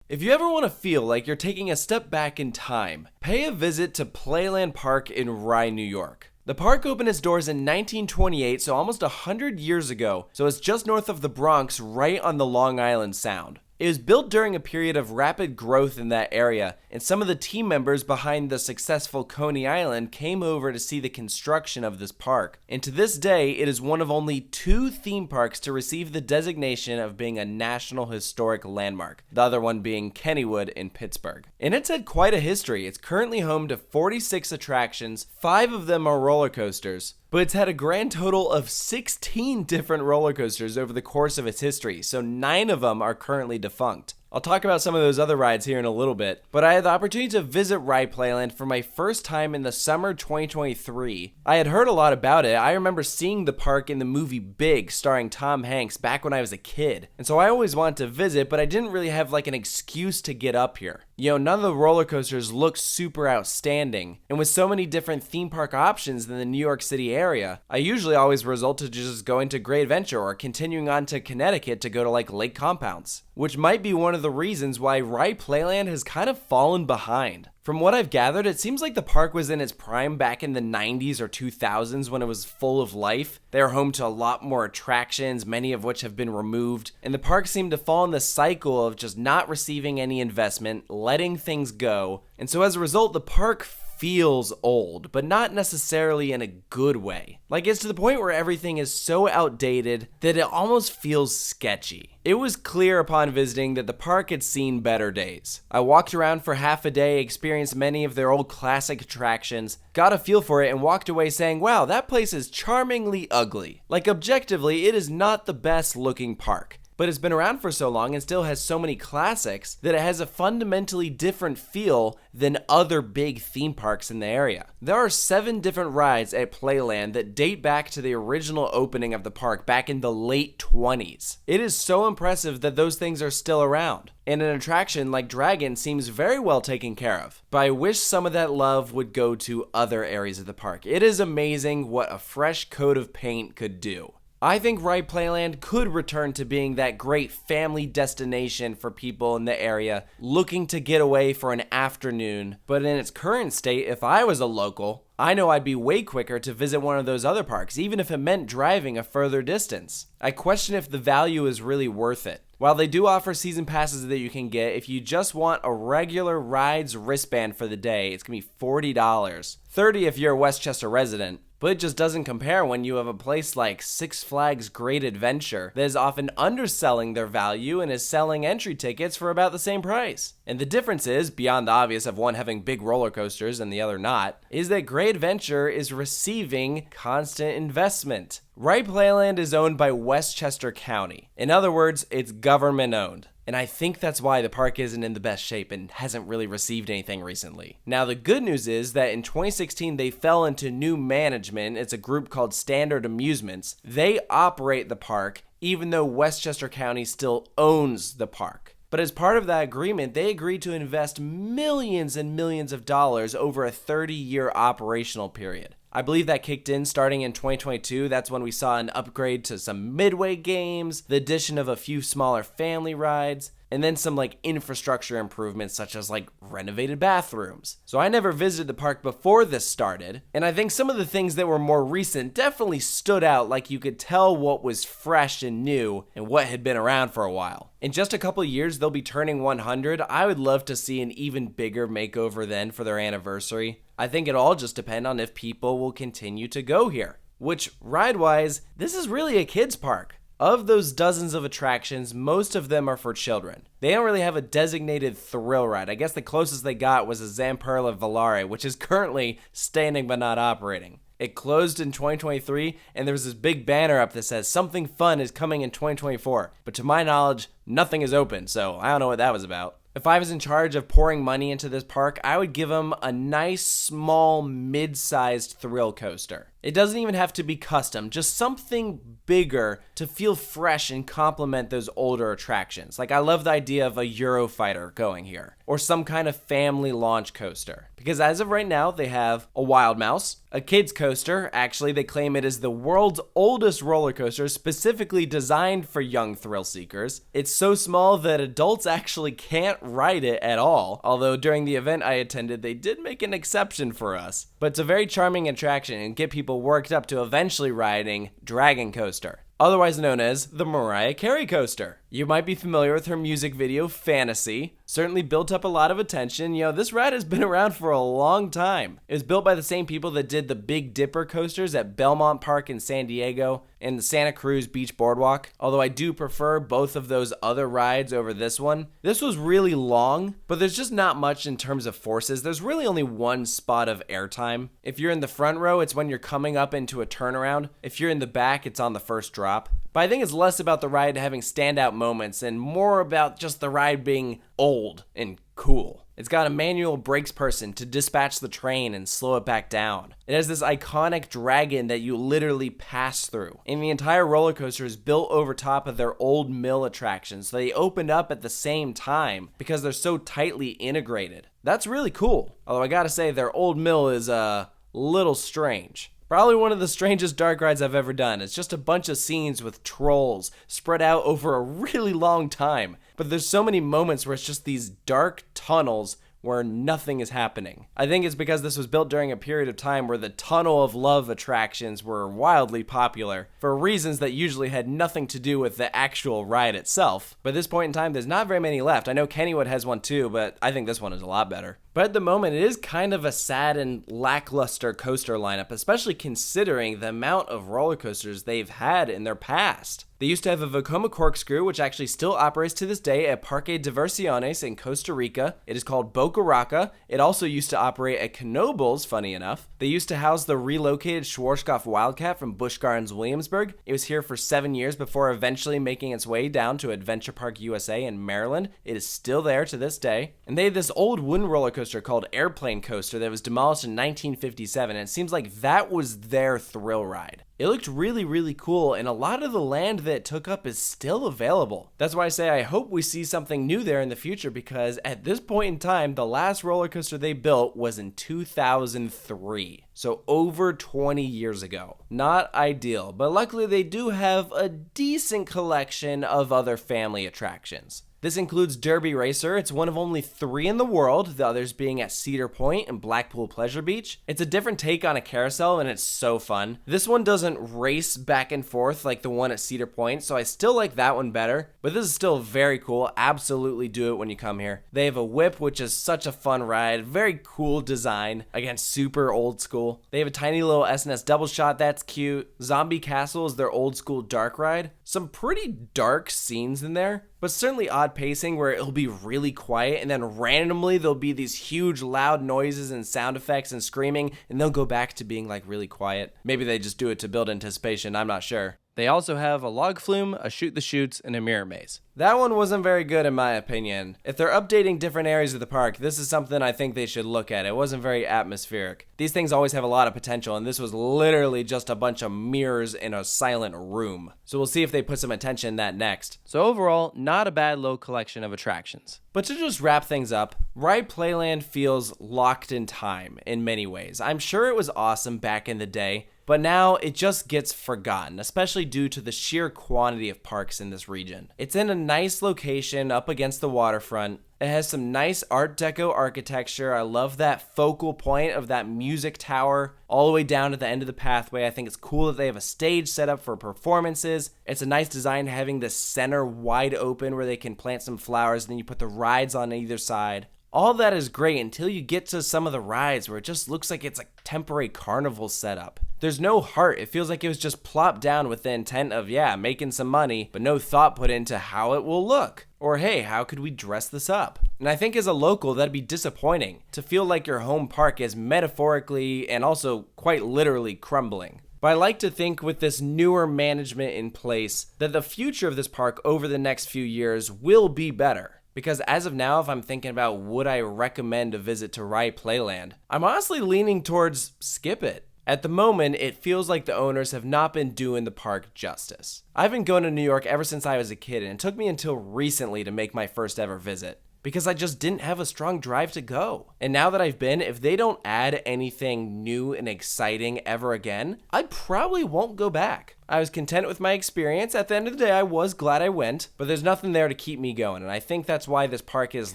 If you ever want to feel like you're taking a step back in time, pay a visit to Playland Park in Rye, New York. The park opened its doors in 1928, so almost 100 years ago, so it's just north of the Bronx, right on the Long Island Sound. It was built during a period of rapid growth in that area, and some of the team members behind the successful Coney Island came over to see the construction of this park. And to this day, it is one of only 2 theme parks to receive the designation of being a National Historic Landmark, the other one being Kennywood in Pittsburgh. And it's had quite a history. It's currently home to 46 attractions, 5 of them are roller coasters, but it's had a grand total of 16 different roller coasters over the course of its history, so 9 of them are currently defunct. I'll talk about some of those other rides here in a little bit, but I had the opportunity to visit Rye Playland for my first time in the summer 2023. I had heard a lot about it. I remember seeing the park in the movie Big starring Tom Hanks back when I was a kid, and so I always wanted to visit, but I didn't really have like an excuse to get up here. You know, none of the roller coasters look super outstanding, and with so many different theme park options in the New York City area, I usually always result to just going to Great Adventure or continuing on to Connecticut to go to like lake compounds, which might be one of the reasons why Rye Playland has kind of fallen behind. From what I've gathered, it seems like the park was in its prime back in the 90s or 2000s when it was full of life. They are home to a lot more attractions, many of which have been removed, and the park seemed to fall in the cycle of just not receiving any investment, letting things go, and so as a result, the park feels old, but not necessarily in a good way. Like, it's to the point where everything is so outdated that it almost feels sketchy. It was clear upon visiting that the park had seen better days. I walked around for half a day, experienced many of their old classic attractions, got a feel for it, and walked away saying, wow, that place is charmingly ugly. Like, objectively, it is not the best looking park. But it's been around for so long and still has so many classics that it has a fundamentally different feel than other big theme parks in the area. There are 7 different rides at Playland that date back to the original opening of the park back in the late 20s. It is so impressive that those things are still around. And an attraction like Dragon seems very well taken care of. But I wish some of that love would go to other areas of the park. It is amazing what a fresh coat of paint could do. I think Rye Playland could return to being that great family destination for people in the area looking to get away for an afternoon, but in its current state, if I was a local, I know I'd be way quicker to visit one of those other parks, even if it meant driving a further distance. I question if the value is really worth it. While they do offer season passes that you can get, if you just want a regular rides wristband for the day, it's going to be $40. $30 if you're a Westchester resident. But it just doesn't compare when you have a place like Six Flags Great Adventure that is often underselling their value and is selling entry tickets for about the same price. And the difference is, beyond the obvious of one having big roller coasters and the other not, is that Great Adventure is receiving constant investment. Rye Playland is owned by Westchester County. In other words, it's government owned. And I think that's why the park isn't in the best shape and hasn't really received anything recently. Now, the good news is that in 2016, they fell into new management. It's a group called Standard Amusements. They operate the park, even though Westchester County still owns the park. But as part of that agreement, they agreed to invest millions and millions of dollars over a 30-year operational period. I believe that kicked in starting in 2022. That's when we saw an upgrade to some midway games, the addition of a few smaller family rides, and then some like infrastructure improvements such as like renovated bathrooms. So I never visited the park before this started, and I think some of the things that were more recent definitely stood out, like you could tell what was fresh and new and what had been around for a while. In just a couple years, they'll be turning 100. I would love to see an even bigger makeover then for their anniversary. I think it'll all just depend on if people will continue to go here. Which, ride-wise, this is really a kids' park. Of those dozens of attractions, most of them are for children. They don't really have a designated thrill ride. I guess the closest they got was a Zamperla Volare, which is currently standing but not operating. It closed in 2023, and there was this big banner up that says something fun is coming in 2024. But to my knowledge, nothing is open, so I don't know what that was about. If I was in charge of pouring money into this park, I would give them a nice, small, mid-sized thrill coaster. It doesn't even have to be custom, just something bigger to feel fresh and complement those older attractions. Like I love the idea of a Eurofighter going here, or some kind of family launch coaster. Because as of right now, they have a Wild Mouse, a kids coaster. Actually, they claim it is the world's oldest roller coaster, specifically designed for young thrill seekers. It's so small that adults actually can't ride it at all. Although during the event I attended, they did make an exception for us. But it's a very charming attraction and get people worked up to eventually riding Dragon Coaster, otherwise known as the Mariah Carey coaster. You might be familiar with her music video, Fantasy. Certainly built up a lot of attention. This ride has been around for a long time. It was built by the same people that did the Big Dipper coasters at Belmont Park in San Diego and the Santa Cruz Beach Boardwalk, although I do prefer both of those other rides over this one. This was really long, but there's just not much in terms of forces. There's really only one spot of airtime. If you're in the front row, it's when you're coming up into a turnaround. If you're in the back, it's on the first drop. But I think it's less about the ride having standout moments and more about just the ride being old and cool. It's got a manual brakes person to dispatch the train and slow it back down. It has this iconic dragon that you literally pass through. And the entire roller coaster is built over top of their old mill attractions, so they opened up at the same time because they're so tightly integrated. That's really cool. Although I gotta say, their old mill is a little strange. Probably one of the strangest dark rides I've ever done. It's just a bunch of scenes with trolls spread out over a really long time. But there's so many moments where it's just these dark tunnels where nothing is happening. I think it's because this was built during a period of time where the Tunnel of Love attractions were wildly popular for reasons that usually had nothing to do with the actual ride itself. But at this point in time, there's not very many left. I know Kennywood has one too, but I think this one is a lot better. But at the moment, it is kind of a sad and lackluster coaster lineup, especially considering the amount of roller coasters they've had in their past. They used to have a Vekoma Corkscrew, which actually still operates to this day at Parque Diversiones in Costa Rica. It is called Boca Raca. It also used to operate at Knoebels, funny enough. They used to house the relocated Schwarzkopf Wildcat from Busch Gardens Williamsburg. It was here for 7 years before eventually making its way down to Adventure Park USA in Maryland. It is still there to this day. And they had this old wooden roller coaster called Airplane Coaster that was demolished in 1957, and it seems like that was their thrill ride. It looked really, really cool, and a lot of the land that it took up is still available. That's why I say I hope we see something new there in the future, because at this point in time, the last roller coaster they built was in 2003. So over 20 years ago. Not ideal, but luckily they do have a decent collection of other family attractions. This includes Derby Racer. It's one of only 3 in the world, the others being at Cedar Point and Blackpool Pleasure Beach. It's a different take on a carousel and it's so fun. This one doesn't race back and forth like the one at Cedar Point, so I still like that one better, but this is still very cool. Absolutely do it when you come here. They have a whip, which is such a fun ride. Very cool design. Again, super old school. They have a tiny little SNS double shot. That's cute. Zombie Castle is their old school dark ride. Some pretty dark scenes in there, but certainly odd pacing where it'll be really quiet and then randomly there'll be these huge loud noises and sound effects and screaming, and they'll go back to being like really quiet. Maybe they just do it to build anticipation, I'm not sure. They also have a log flume, a shoot the chutes, and a mirror maze. That one wasn't very good in my opinion. If they're updating different areas of the park, this is something I think they should look at. It wasn't very atmospheric. These things always have a lot of potential, and this was literally just a bunch of mirrors in a silent room. So we'll see if they put some attention in that next. So overall, not a bad low collection of attractions. But to just wrap things up, Rye Playland feels locked in time in many ways. I'm sure it was awesome back in the day, but now it just gets forgotten, especially due to the sheer quantity of parks in this region. It's in a nice location up against the waterfront. It has some nice Art Deco architecture. I love that focal point of that music tower all the way down to the end of the pathway. I think it's cool that they have a stage set up for performances. It's a nice design having the center wide open where they can plant some flowers, and then you put the rides on either side. All that is great until you get to some of the rides where it just looks like it's a temporary carnival setup. There's no heart. It feels like it was just plopped down with the intent of, making some money, but no thought put into how it will look. Or hey, how could we dress this up? And I think as a local, that'd be disappointing to feel like your home park is metaphorically and also quite literally crumbling. But I like to think with this newer management in place that the future of this park over the next few years will be better. Because as of now, if I'm thinking about would I recommend a visit to Rye Playland, I'm honestly leaning towards skip it. At the moment, it feels like the owners have not been doing the park justice. I've been going to New York ever since I was a kid, and it took me until recently to make my first ever visit, because I just didn't have a strong drive to go. And now that I've been, if they don't add anything new and exciting ever again, I probably won't go back. I was content with my experience. At the end of the day, I was glad I went, but there's nothing there to keep me going, and I think that's why this park is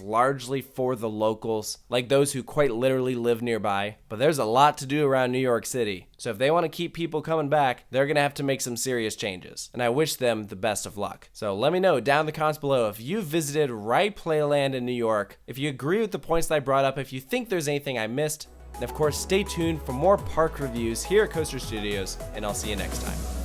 largely for the locals, like those who quite literally live nearby. But there's a lot to do around New York City, so if they want to keep people coming back, they're gonna have to make some serious changes, and I wish them the best of luck. So let me know down in the comments below if you've visited Rye Playland in New York, if you agree with the points that I brought up, if you think there's anything I missed, and of course stay tuned for more park reviews here at Coaster Studios, and I'll see you next time.